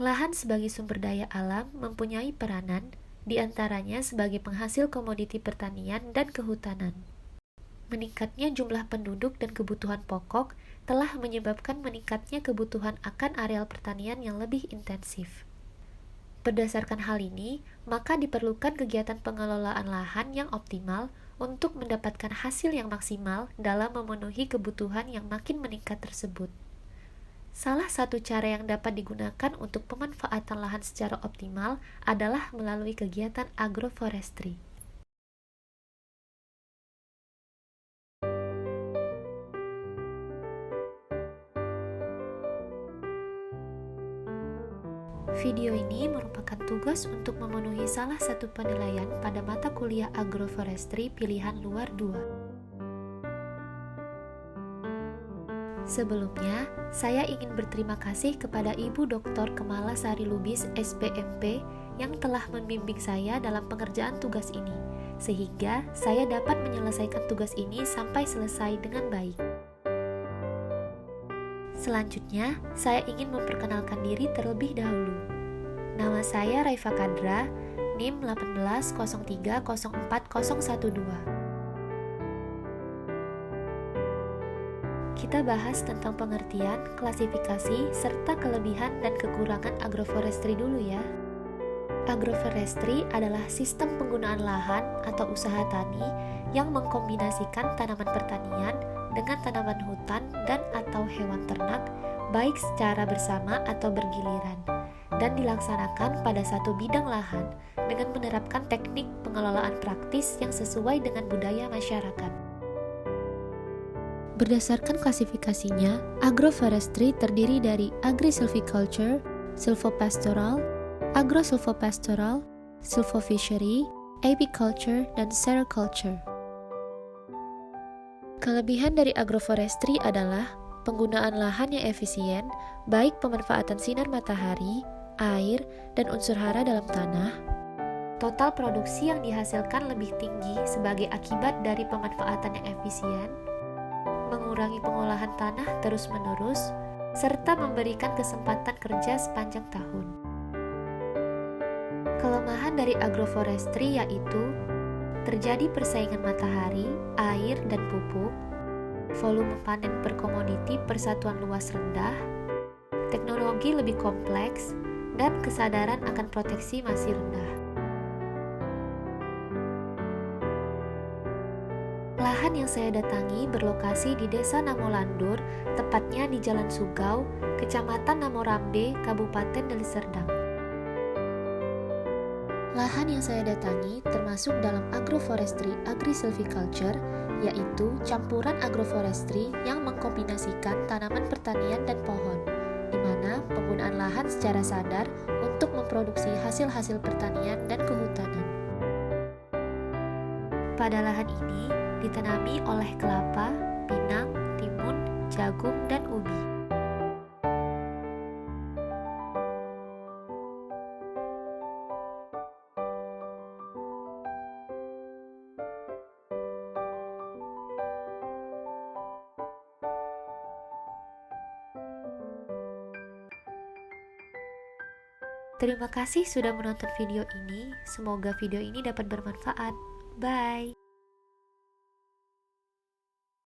Lahan sebagai sumber daya alam mempunyai peranan, di antaranya sebagai penghasil komoditi pertanian dan kehutanan. Meningkatnya jumlah penduduk dan kebutuhan pokok telah menyebabkan meningkatnya kebutuhan akan areal pertanian yang lebih intensif. Berdasarkan hal ini, maka diperlukan kegiatan pengelolaan lahan yang optimal untuk mendapatkan hasil yang maksimal dalam memenuhi kebutuhan yang makin meningkat tersebut. Salah satu cara yang dapat digunakan untuk pemanfaatan lahan secara optimal adalah melalui kegiatan agroforestry. Video ini merupakan tugas untuk memenuhi salah satu penilaian pada mata kuliah agroforestry pilihan luar 2. Sebelumnya, saya ingin berterima kasih kepada Ibu Dr. Kemala Sari Lubis, SPMP, yang telah membimbing saya dalam pengerjaan tugas ini, sehingga saya dapat menyelesaikan tugas ini sampai selesai dengan baik. Selanjutnya, saya ingin memperkenalkan diri terlebih dahulu. Nama saya Raifa Kadra, NIM 1803040102. Kita bahas tentang pengertian, klasifikasi, serta kelebihan dan kekurangan agroforestry dulu ya. Agroforestry adalah sistem penggunaan lahan atau usaha tani yang mengkombinasikan tanaman pertanian dengan tanaman hutan dan atau hewan ternak, baik secara bersama atau bergiliran, dan dilaksanakan pada satu bidang lahan dengan menerapkan teknik pengelolaan praktis yang sesuai dengan budaya masyarakat. Berdasarkan klasifikasinya, agroforestry terdiri dari agri-silviculture, silvopastoral, agro-silvopastoral, silvofishery, apiculture, dan sericulture. Kelebihan dari agroforestry adalah penggunaan lahan yang efisien, baik pemanfaatan sinar matahari, air, dan unsur hara dalam tanah. Total produksi yang dihasilkan lebih tinggi sebagai akibat dari pemanfaatan yang efisien, mengurangi pengolahan tanah terus-menerus, serta memberikan kesempatan kerja sepanjang tahun. Kelemahan dari agroforestry yaitu terjadi persaingan matahari, air, dan pupuk, volume panen per komoditi persatuan luas rendah, teknologi lebih kompleks, dan kesadaran akan proteksi masih rendah. Lahan yang saya datangi berlokasi di Desa Namolandur, tepatnya di Jalan Sugau, Kecamatan Namorambe, Kabupaten Deli Serdang. Lahan yang saya datangi termasuk dalam agroforestry agri-silviculture, yaitu campuran agroforestry yang mengkombinasikan tanaman pertanian dan pohon, di mana penggunaan lahan secara sadar untuk memproduksi hasil-hasil pertanian dan kehutanan. Pada lahan ini ditanami oleh kelapa, pinang, timun, jagung, dan ubi. Terima kasih sudah menonton video ini. Semoga video ini dapat bermanfaat. Bye.